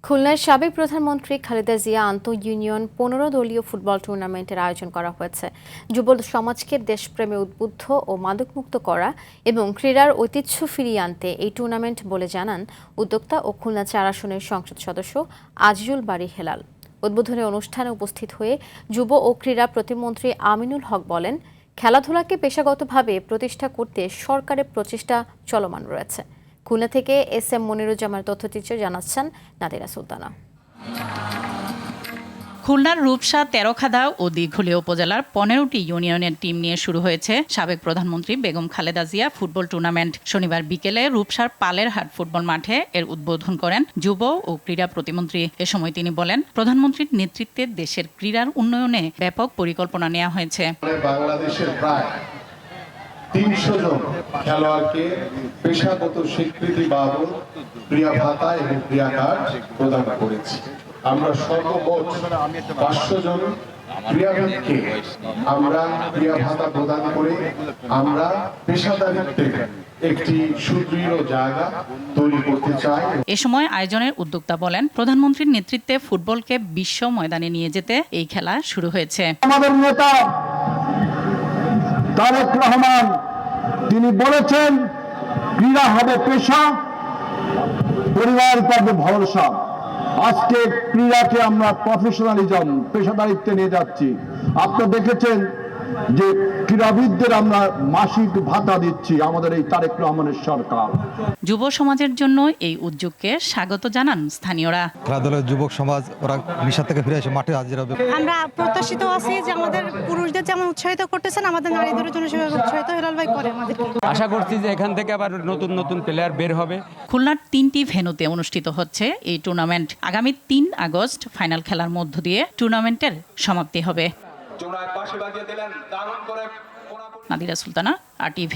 খুলনার সাবেক প্রধানমন্ত্রী খালেদা জিয়া আন্তঃ-ইউনিয়ন ১৫ দলীয় ফুটবল টুর্নামেন্টের আয়োজন করা হয়েছে। যুব সমাজকে দেশপ্রেমে উদ্বুদ্ধ ও মাদকমুক্ত করা এবং ক্রীড়ার ঐতিহ্য ফিরিয়ে আনতে এই টুর্নামেন্ট বলে জানান উদ্যোক্তা ও খুলনা ৪ আসনের সংসদ সদস্য আজিজুল বারী হেলাল। উদ্বোধনী অনুষ্ঠানে উপস্থিত হয়ে যুব ও ক্রীড়া প্রতিমন্ত্রী আমিনুল হক বলেন, খেলাধুলাকে পেশাগতভাবে প্রতিষ্ঠা করতে সরকারের প্রচেষ্টা চলমান রয়েছে। খুলনা থেকে এস এম মনিরুজ্জামানের তথ্যচিত্রে জানাচ্ছেন নাদিরা সুলতানা। খুলনার রূপসা, তেরখাদা ও দীঘলিয়া উপজেলার ১৫টি ইউনিয়নের টিম নিয়ে শুরু হয়েছে সাবেক প্রধানমন্ত্রী বেগম খালেদা জিয়া ফুটবল টুর্নামেন্ট। শনিবার বিকেলে রূপসার পালেরহাট ফুটবল মাঠে এর উদ্বোধন করেন যুব ও ক্রীড়া প্রতিমন্ত্রী। এ সময় তিনি বলেন, প্রধানমন্ত্রীর নেতৃত্বে দেশের ক্রীড়ার উন্নয়নে ব্যাপক পরিকল্পনা নেওয়া হয়েছে। বাংলাদেশের প্রায় ৩০০ জন খেলোয়াড়কে পেশাগত স্বীকৃতি বাবদ ক্রীড়া ভাতা এবং ক্রীড়া কার্ড প্রদান করেছি। আমরা সর্বমোট ৫০০ জন ক্রীড়াবিদকে আমরা ক্রীড়া ভাতা প্রদান করে আমরা পেশাদারিত্বের একটি সুদৃঢ় জায়গা তৈরি করতে চাই। এ সময় আয়োজনের উদ্যোক্তা বলেন, প্রধানমন্ত্রীর নেতৃত্বে ফুটবলকে বিশ্ব ময়দানে নিয়ে যেতে এই খেলা শুরু হয়েছে। আমাদের নেতা তারেক রহমান তিনি বলেছেন, ক্রীড়া হবে পেশা, পরিবার পাবে ভরসা। আজকে ক্রীড়াকে আমরা প্রফেশনালিজম, পেশাদারিত্বে নিয়ে যাচ্ছি। আপনারা দেখেছেন যে ক্রীড়াবিদদের আমরা মাসিক ভাতা দিচ্ছি আমাদের এই তারেক রহমানের সরকার। যুব সমাজের জন্য এই উদ্যোগকে স্বাগত জানান স্থানীয়রা। খেলাধুলার যুবক সমাজ ওরা নিশা থেকে ফিরে এসে মাঠে হাজির হবে। আমরা প্রত্যাশিত আছি যে আমাদের পুরুষদের যেমন উৎসাহিত করতেছেন, আমাদের নারীদের জন্য সেভাবে উৎসাহিত হেলাল ভাই করে আমাদেরকে। আশা করছি যে এখান থেকে আবার নতুন নতুন প্লেয়ার বের হবে। খুলনার ৩টি ভেন্যুতে অনুষ্ঠিত হচ্ছে এই টুর্নামেন্ট। আগামী ৩ আগস্ট ফাইনাল খেলার মধ্য দিয়ে টুর্নামেন্টের সমাপ্তি হবে। নাদিরা সুলতানা, RTV।